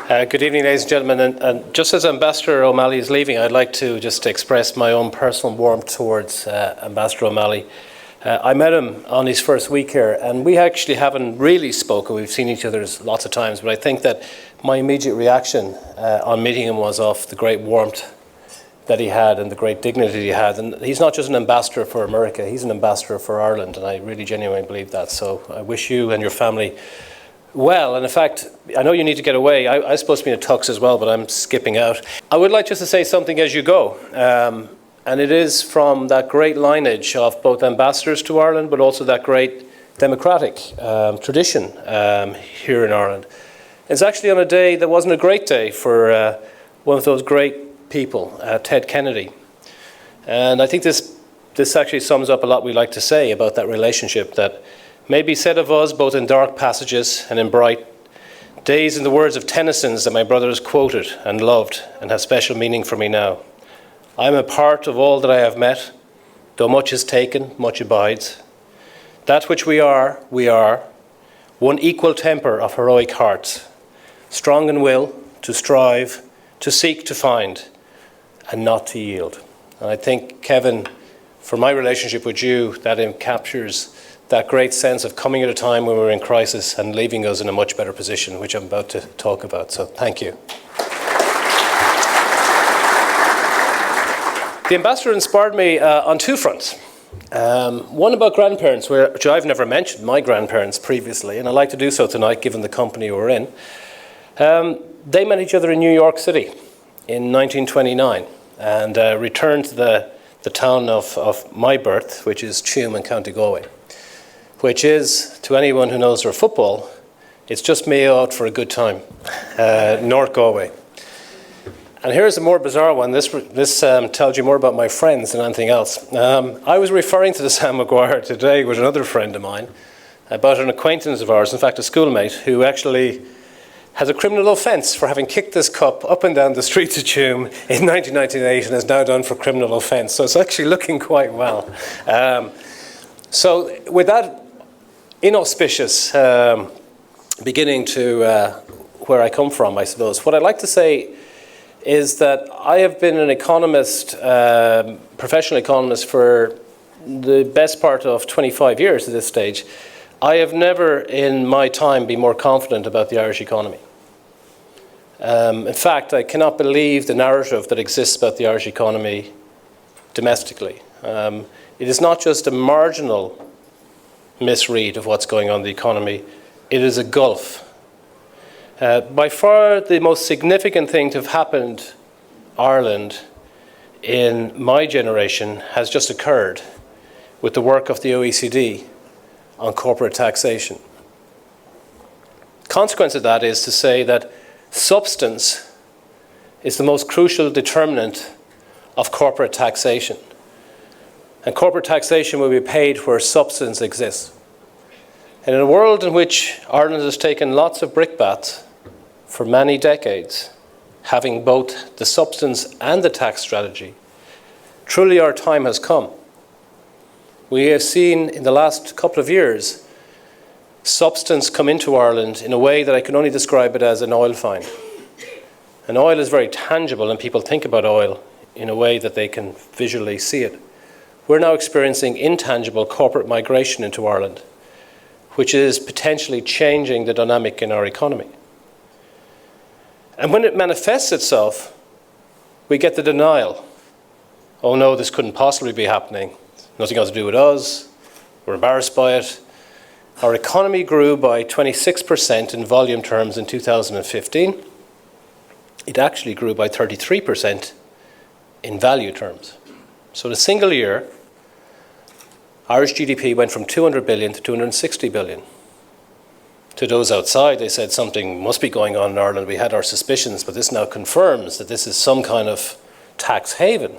Good evening, ladies and gentlemen. And just as Ambassador O'Malley is leaving, I'd like to just express my own personal warmth towards Ambassador O'Malley. I met him on his first week here, and we actually haven't really spoken. We've seen each other lots of times, but I think that my immediate reaction on meeting him was of the great warmth that he had and the great dignity he had. And he's not just an ambassador for America, he's an ambassador for Ireland, and I really genuinely believe that. So I wish you and your family well. And in fact, I know you need to get away. I'm supposed to be in a tux as well, but I'm skipping out. I would like just to say something as you go. And it is from that great lineage of both ambassadors to Ireland, but also that great democratic tradition here in Ireland. It's actually on a day that wasn't a great day for one of those great people, Ted Kennedy. And I think this actually sums up a lot we like to say about that relationship that may be said of us both in dark passages and in bright days, in the words of Tennyson's that my brother has quoted and loved and has special meaning for me now. I am a part of all that I have met, though much is taken, much abides. That which we are, one equal temper of heroic hearts, strong in will, to strive, to seek, to find, and not to yield. And I think, Kevin, for my relationship with you, that captures that great sense of coming at a time when we're in crisis and leaving us in a much better position, which I'm about to talk about. So thank you. The ambassador inspired me on two fronts. One about grandparents, which I've never mentioned my grandparents previously, and I'd like to do so tonight given the company we're in. They met each other in New York City in 1929 and returned to the town of my birth, which is Tuam in County Galway, which is, to anyone who knows their football, it's just me out for a good time, North Galway. And here's a more bizarre one. This tells you more about my friends than anything else. I was referring to the Sam Maguire today with another friend of mine about an acquaintance of ours, in fact a schoolmate, who actually has a criminal offence for having kicked this cup up and down the streets of Tuam in 1998 and is now done for criminal offence. So it's actually looking quite well. So with that inauspicious beginning to where I come from, I suppose, what I'd like to say is that I have been an economist, professional economist, for the best part of 25 years at this stage. I have never in my time been more confident about the Irish economy. In fact, I cannot believe the narrative that exists about the Irish economy domestically. It is not just a marginal misread of what's going on in the economy, it is a gulf. By far the most significant thing to have happened Ireland in my generation has just occurred with the work of the OECD on corporate taxation. Consequence of that is to say that substance is the most crucial determinant of corporate taxation. And corporate taxation will be paid where substance exists. And in a world in which Ireland has taken lots of brickbats for many decades, having both the substance and the tax strategy, truly our time has come. We have seen in the last couple of years substance come into Ireland in a way that I can only describe it as an oil find. And oil is very tangible, and people think about oil in a way that they can visually see it. We're now experiencing intangible corporate migration into Ireland, which is potentially changing the dynamic in our economy. And when it manifests itself, we get the denial. Oh no, this couldn't possibly be happening. Nothing else to do with us. We're embarrassed by it. Our economy grew by 26% in volume terms in 2015. It actually grew by 33% in value terms. So in a single year, Irish GDP went from 200 billion to 260 billion. To those outside, they said something must be going on in Ireland. We had our suspicions, but this now confirms that this is some kind of tax haven.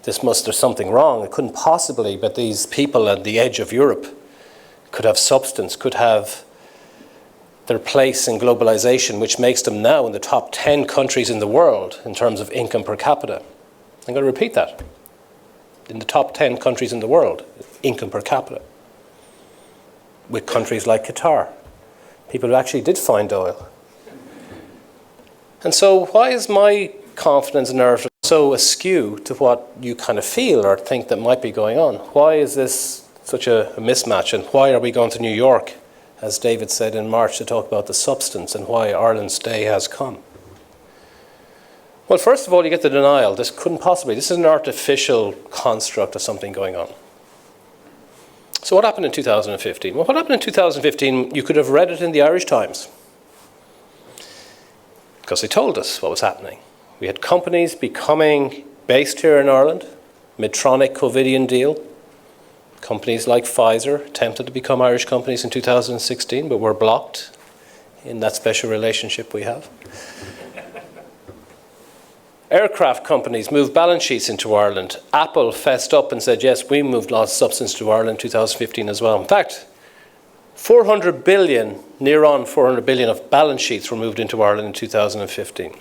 There's something wrong. It couldn't possibly, but these people at the edge of Europe could have substance, could have their place in globalization, which makes them now in the top 10 countries in the world in terms of income per capita. I'm going to repeat that. In the top 10 countries in the world, income per capita, with countries like Qatar, people who actually did find oil. And so why is my confidence narrative so askew to what you kind of feel or think that might be going on? Why is this such a mismatch, and why are we going to New York, as David said in March, to talk about the substance and why Ireland's day has come? Well, first of all, you get the denial. This couldn't possibly. This is an artificial construct of something going on. So what happened in 2015? Well, what happened in 2015, you could have read it in the Irish Times, because they told us what was happening. We had companies becoming based here in Ireland, Medtronic Covidian deal. Companies like Pfizer attempted to become Irish companies in 2016, but were blocked in that special relationship we have. Aircraft companies moved balance sheets into Ireland. Apple fessed up and said, yes, we moved lots of substance to Ireland in 2015 as well. In fact, 400 billion, near on 400 billion of balance sheets were moved into Ireland in 2015.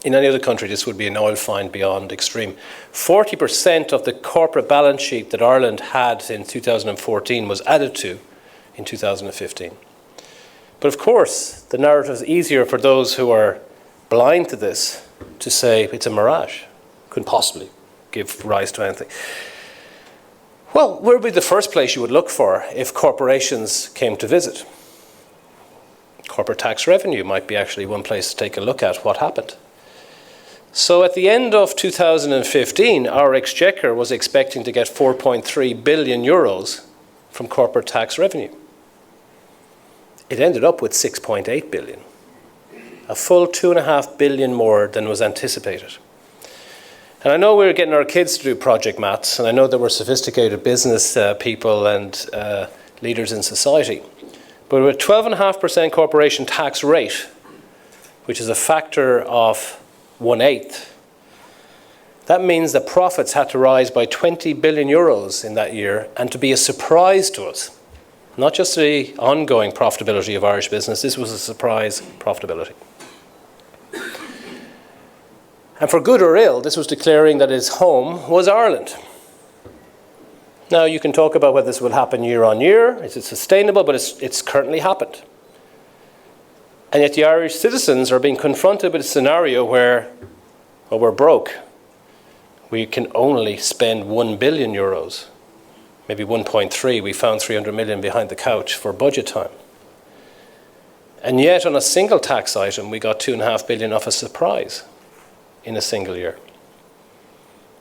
In any other country, this would be an oil find beyond extreme. 40% of the corporate balance sheet that Ireland had in 2014 was added to in 2015. But of course, the narrative is easier for those who are blind to this to say it's a mirage. Couldn't possibly give rise to anything. Well, where would be the first place you would look for if corporations came to visit? Corporate tax revenue might be actually one place to take a look at what happened. So at the end of 2015, our exchequer was expecting to get 4.3 billion euros from corporate tax revenue. It ended up with 6.8 billion, a full 2.5 billion more than was anticipated. And I know we're getting our kids to do project maths, and I know that we're sophisticated business people and leaders in society. But with a 12.5% corporation tax rate, which is a factor of 1/8, that means that profits had to rise by 20 billion euros in that year, and to be a surprise to us. Not just the ongoing profitability of Irish business, this was a surprise profitability. And for good or ill, this was declaring that its home was Ireland. Now, you can talk about whether this will happen year on year. Is it sustainable? But it's currently happened. And yet the Irish citizens are being confronted with a scenario where, well, we're broke. We can only spend 1 billion euros, maybe 1.3. We found 300 million behind the couch for budget time. And yet on a single tax item, we got 2.5 billion off a surprise in a single year.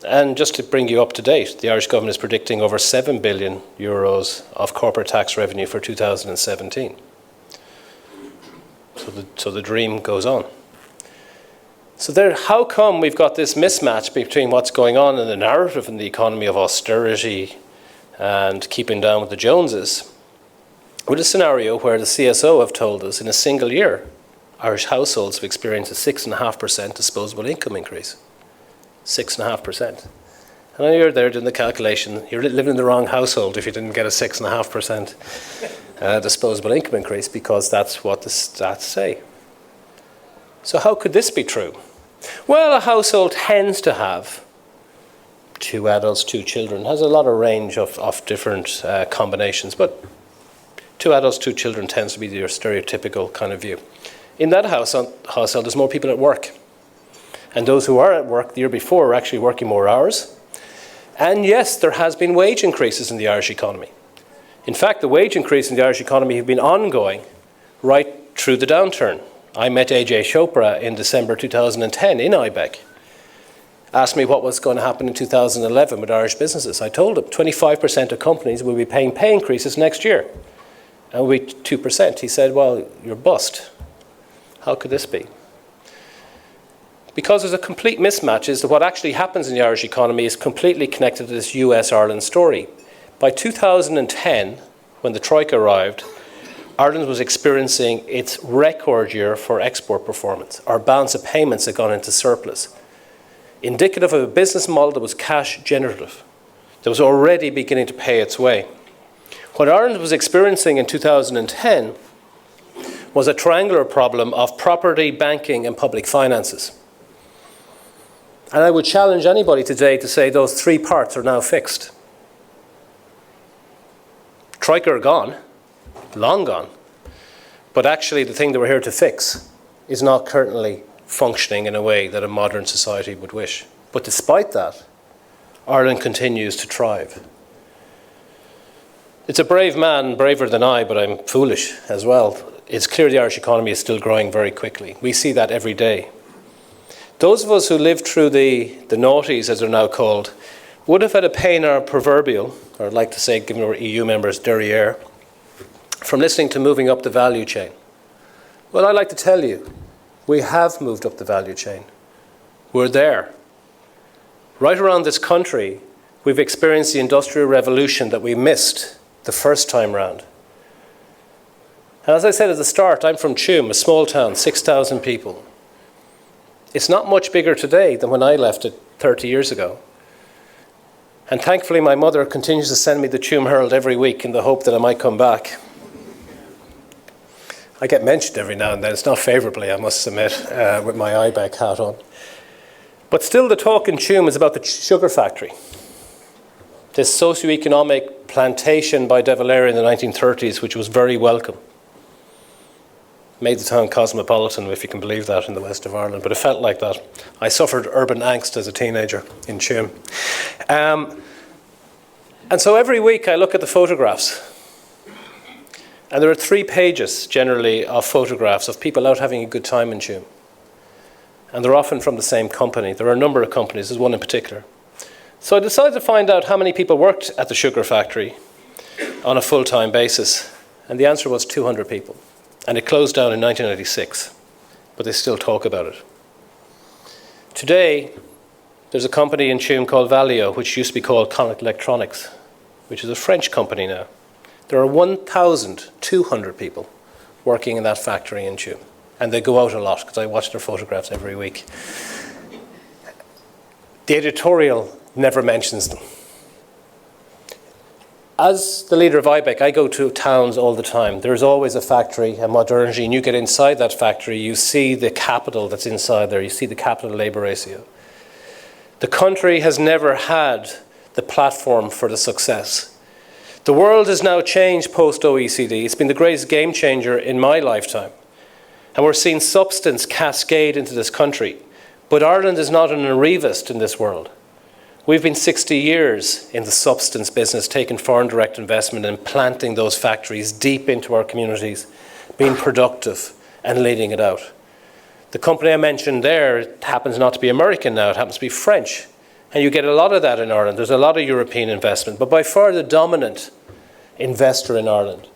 And just to bring you up to date, the Irish government is predicting over 7 billion euros of corporate tax revenue for 2017. So the dream goes on. So how come we've got this mismatch between what's going on in the narrative in the economy of austerity and keeping down with the Joneses, with a scenario where the CSO have told us in a single year, Irish households have experienced a 6.5% disposable income increase. 6.5%. And then you're there doing the calculation. You're living in the wrong household if you didn't get a 6.5% disposable income increase, because that's what the stats say. So how could this be true? Well, a household tends to have 2 adults, 2 children. It has a lot of range of different combinations, but 2 adults, 2 children tends to be your stereotypical kind of view. In that household, there's more people at work. And those who are at work the year before are actually working more hours. And yes, there has been wage increases in the Irish economy. In fact, the wage increase in the Irish economy have been ongoing right through the downturn. I met AJ Chopra in December 2010 in Ibec. Asked me what was going to happen in 2011 with Irish businesses. I told him 25% of companies will be paying pay increases next year. And it will be 2%. He said, well, you're bust. How could this be? Because there's a complete mismatch is that what actually happens in the Irish economy is completely connected to this US-Ireland story. By 2010, when the Troika arrived, Ireland was experiencing its record year for export performance. Our balance of payments had gone into surplus, indicative of a business model that was cash generative, that was already beginning to pay its way. What Ireland was experiencing in 2010 was a triangular problem of property, banking, and public finances. And I would challenge anybody today to say those 3 parts are now fixed. Troika are gone, long gone. But actually the thing that we're here to fix is not currently functioning in a way that a modern society would wish. But despite that, Ireland continues to thrive. It's a brave man, braver than I, but I'm foolish as well. It's clear the Irish economy is still growing very quickly. We see that every day. Those of us who lived through the noughties, as they're now called, would have had a pain in our proverbial, or I'd like to say, given we're EU members, derriere, from listening to moving up the value chain. Well, I'd like to tell you, we have moved up the value chain. We're there. Right around this country, we've experienced the Industrial Revolution that we missed the first time round. And as I said at the start, I'm from Tuam, a small town, 6,000 people. It's not much bigger today than when I left it 30 years ago. And thankfully, my mother continues to send me the Tuam Herald every week in the hope that I might come back. I get mentioned every now and then. It's not favourably, I must admit, with my Ibec hat on. But still, the talk in Tuam is about the sugar factory. This socio-economic plantation by De Valera in the 1930s, which was very welcome. Made the town cosmopolitan, if you can believe that, in the west of Ireland, but it felt like that. I suffered urban angst as a teenager in Tuam. And so every week I look at the photographs. And there are 3 pages, generally, of photographs of people out having a good time in Tuam. And they're often from the same company. There are a number of companies, there's one in particular. So I decided to find out how many people worked at the sugar factory on a full-time basis. And the answer was 200 people. And it closed down in 1986, but they still talk about it. Today, there's a company in Tuam called Valeo, which used to be called Connacht Electronics, which is a French company now. There are 1,200 people working in that factory in Tuam, and they go out a lot because I watch their photographs every week. The editorial never mentions them. As the leader of Ibec, I go to towns all the time. There's always a factory, a modernity, and you get inside that factory, you see the capital that's inside there, you see the capital-labour ratio. The country has never had the platform for the success. The world has now changed post-OECD. It's been the greatest game changer in my lifetime. And we're seeing substance cascade into this country. But Ireland is not an arrivist in this world. We've been 60 years in the substance business, taking foreign direct investment and planting those factories deep into our communities, being productive and leading it out. The company I mentioned there, it happens not to be American now, it happens to be French. And you get a lot of that in Ireland. There's a lot of European investment, but by far the dominant investor in Ireland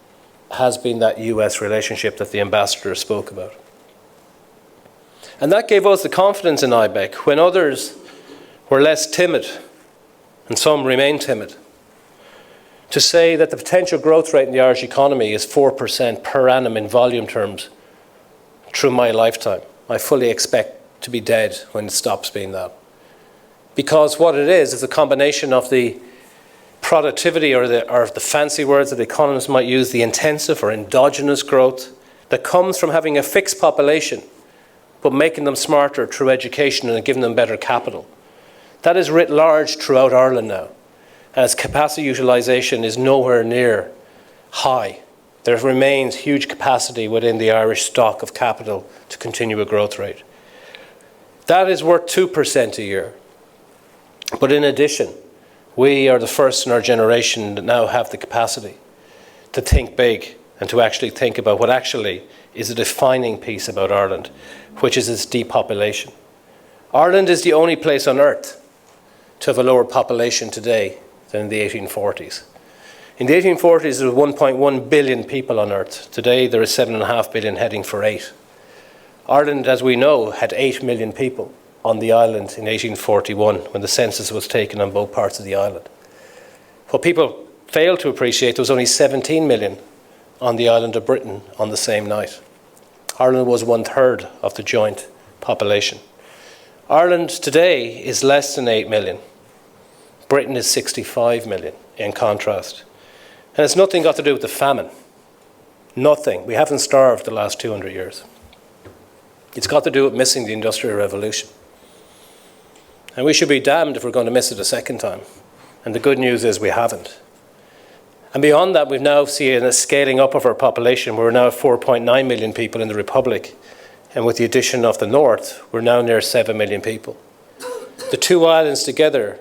has been that US relationship that the ambassador spoke about. And that gave us the confidence in Ibec when others were less timid, and some remain timid, to say that the potential growth rate in the Irish economy is 4% per annum in volume terms through my lifetime. I fully expect to be dead when it stops being that. Because what it is a combination of the productivity or the fancy words that economists might use, the intensive or endogenous growth that comes from having a fixed population, but making them smarter through education and giving them better capital. That is writ large throughout Ireland now, as capacity utilisation is nowhere near high. There remains huge capacity within the Irish stock of capital to continue a growth rate. That is worth 2% a year. But in addition, we are the first in our generation that now have the capacity to think big and to actually think about what actually is a defining piece about Ireland, which is its depopulation. Ireland is the only place on earth to have a lower population today than in the 1840s. In the 1840s, there were 1.1 billion people on earth. Today, there is 7.5 billion, heading for 8. Ireland, as we know, had 8 million people on the island in 1841 when the census was taken on both parts of the island. What people fail to appreciate, there was only 17 million on the island of Britain on the same night. Ireland was 1/3 of the joint population. Ireland today is less than 8 million. Britain is 65 million in contrast. And it's nothing got to do with the famine. Nothing. We haven't starved the last 200 years. It's got to do with missing the Industrial Revolution. And we should be damned if we're going to miss it a second time. And the good news is we haven't. And beyond that, we've now seen a scaling up of our population. We're now at 4.9 million people in the Republic. and with the addition of the north, we're now near 7 million people. The two islands together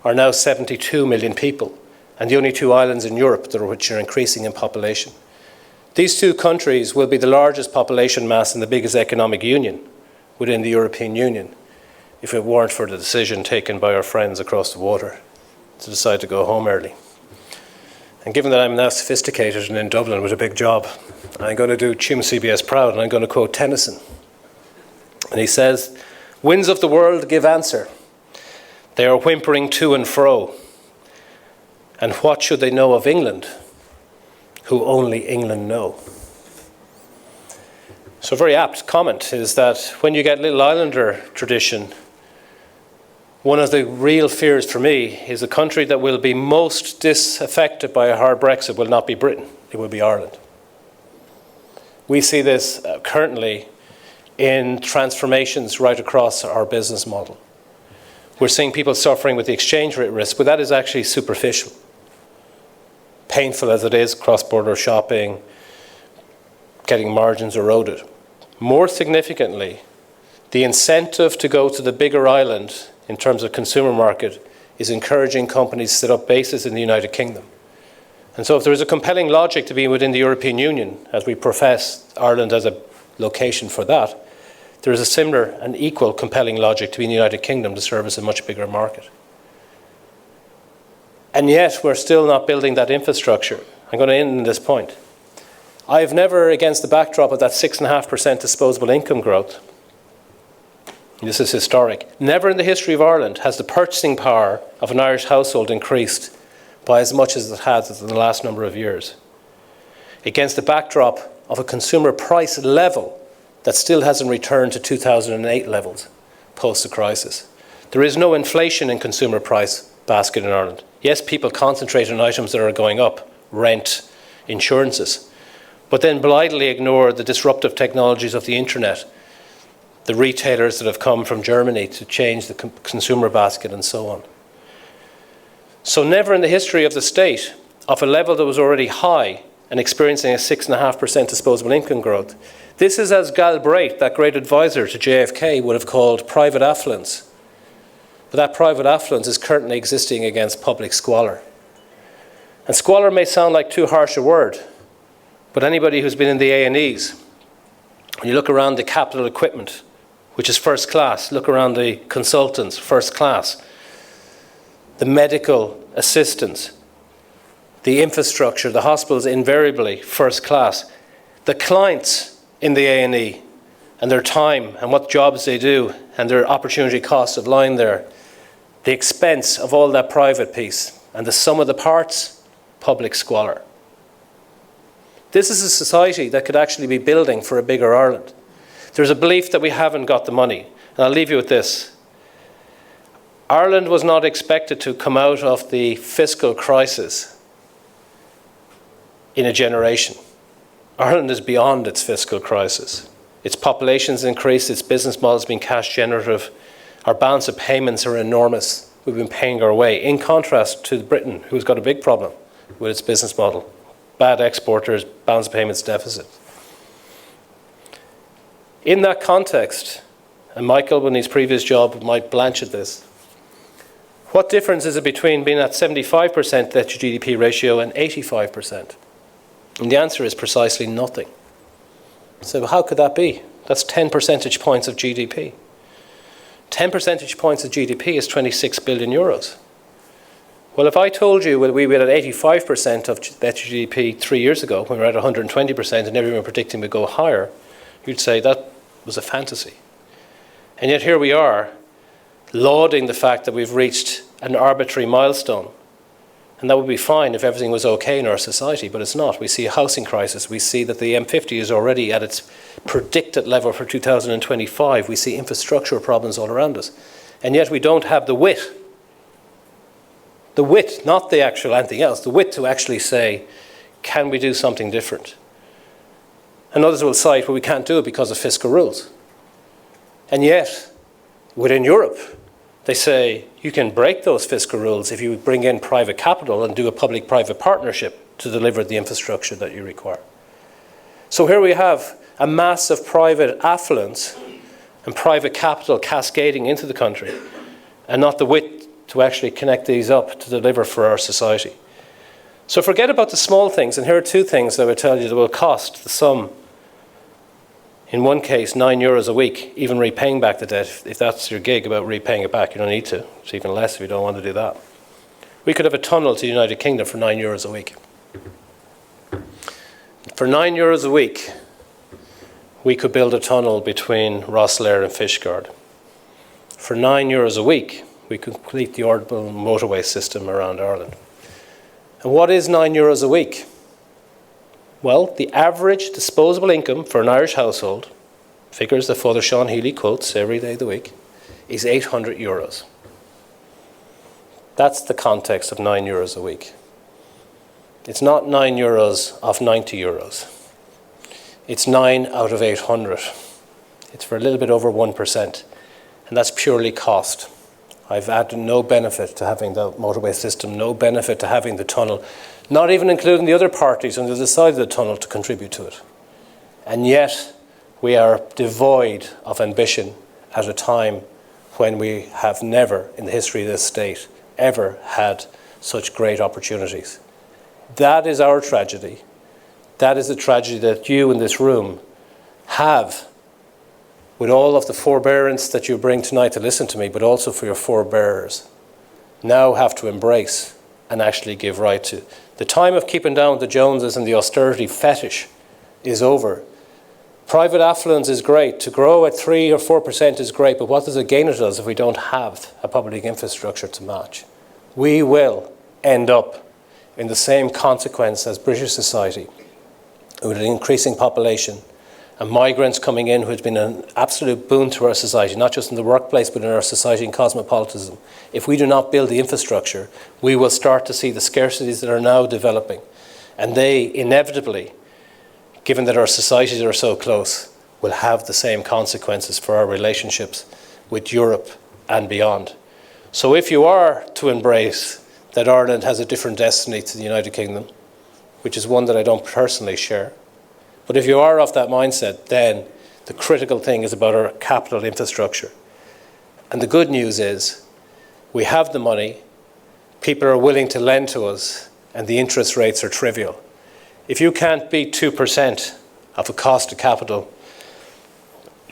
are now 72 million people, and the only two islands in Europe which are increasing in population. These two countries will be the largest population mass and the biggest economic union within the European Union if it weren't for the decision taken by our friends across the water to decide to go home early. And given that I'm now sophisticated and in Dublin with a big job, I'm going to do Tuam CBS proud, and I'm going to quote Tennyson. And he says, "Winds of the world give answer. They are whimpering to and fro. And what should they know of England, who only England know?" So a very apt comment is that when you get Little Islander tradition, one of the real fears for me is the country that will be most disaffected by a hard Brexit will not be Britain, it will be Ireland. We see this currently in transformations right across our business model. We're seeing people suffering with the exchange rate risk, but that is actually superficial. Painful as it is, cross-border shopping, getting margins eroded. More significantly, the incentive to go to the bigger island in terms of consumer market is encouraging companies to set up bases in the United Kingdom. And so if there is a compelling logic to be within the European Union, as we profess Ireland as a location for that, there is a similar and equal compelling logic to be in the United Kingdom to service a much bigger market. And yet we're still not building that infrastructure. I'm going to end on this point. I've never, against the backdrop of that 6.5% disposable income growth, this is historic, never in the history of Ireland has the purchasing power of an Irish household increased by as much as it has in the last number of years. Against the backdrop of a consumer price level that still hasn't returned to 2008 levels post the crisis. There is no inflation in consumer price basket in Ireland. Yes, people concentrate on items that are going up, rent, insurances, but then blithely ignore the disruptive technologies of the internet, the retailers that have come from Germany to change the consumer basket and so on. So never in the history of the state, of a level that was already high and experiencing a 6.5% disposable income growth, this is as Galbraith, that great advisor to JFK, would have called private affluence. But that private affluence is currently existing against public squalor. And squalor may sound like too harsh a word, but anybody who's been in the A&Es, when you look around the capital equipment, which is first class, look around the consultants, first class, the medical assistants, the infrastructure, the hospitals invariably first class, the clients in the A&E and their time and what jobs they do and their opportunity costs of lying there, the expense of all that private piece and the sum of the parts, public squalor. This is a society that could actually be building for a bigger Ireland. There's a belief that we haven't got the money. And I'll leave you with this. Ireland was not expected to come out of the fiscal crisis in a generation. Ireland is beyond its fiscal crisis. Its population's increased, its business model's been cash generative. Our balance of payments are enormous. We've been paying our way, in contrast to Britain, who's got a big problem with its business model. Bad exporters, balance of payments deficit. In that context, and Michael, in his previous job, might blanch at this, what difference is it between being at 75% debt to GDP ratio and 85%? And the answer is precisely nothing. So how could that be? That's 10 percentage points of GDP. 10 percentage points of GDP is 26 billion euros. Well, if I told you that we were at 85% of debt to GDP 3 years ago, when we were at 120% and everyone predicting we'd go higher, you'd say that was a fantasy. And yet here we are, lauding the fact that we've reached an arbitrary milestone. And that would be fine if everything was okay in our society, but it's not. We see a housing crisis. We see that the M50 is already at its predicted level for 2025. We see infrastructure problems all around us. And yet we don't have the wit, not the actual anything else, the wit to actually say, can we do something different? And others will cite, well, we can't do it because of fiscal rules. And yet, within Europe, they say you can break those fiscal rules if you bring in private capital and do a public-private partnership to deliver the infrastructure that you require. So here we have a mass of private affluence and private capital cascading into the country, and not the wit to actually connect these up to deliver for our society. So forget about the small things, and here are two things that I would tell you that will cost the sum. In one case, €9 a week, even repaying back the debt. If that's your gig about repaying it back, you don't need to. It's even less if you don't want to do that. We could have a tunnel to the United Kingdom for €9 a week. For €9 a week, we could build a tunnel between Rosslare and Fishguard. For €9 a week, we could complete the urban motorway system around Ireland. And what is €9 a week? Well, the average disposable income for an Irish household, figures that Father Sean Healy quotes every day of the week, is €800. That's the context of €9 a week. It's not €9 off €90. It's 9 out of 800. It's for a little bit over 1%. And that's purely cost. I've added no benefit to having the motorway system, no benefit to having the tunnel, not even including the other parties on the other side of the tunnel to contribute to it. And yet, we are devoid of ambition at a time when we have never, in the history of this state, ever had such great opportunities. That is our tragedy. That is the tragedy that you in this room have, with all of the forbearance that you bring tonight to listen to me, but also for your forebearers, now have to embrace and actually give right to. The time of keeping down the Joneses and the austerity fetish is over. Private affluence is great. To grow at 3 or 4% is great, but what does it gain us if we don't have a public infrastructure to match? We will end up in the same consequence as British society, with an increasing population and migrants coming in, who has been an absolute boon to our society, not just in the workplace, but in our society and cosmopolitanism. If we do not build the infrastructure, we will start to see the scarcities that are now developing. And they inevitably, given that our societies are so close, will have the same consequences for our relationships with Europe and beyond. So if you are to embrace that Ireland has a different destiny to the United Kingdom, which is one that I don't personally share, but if you are of that mindset, then the critical thing is about our capital infrastructure. And the good news is we have the money, people are willing to lend to us, and the interest rates are trivial. If you can't beat 2% of a cost of capital,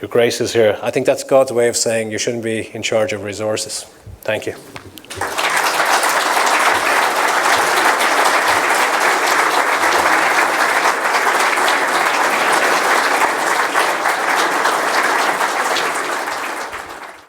your grace is here. I think that's God's way of saying you shouldn't be in charge of resources. Thank you.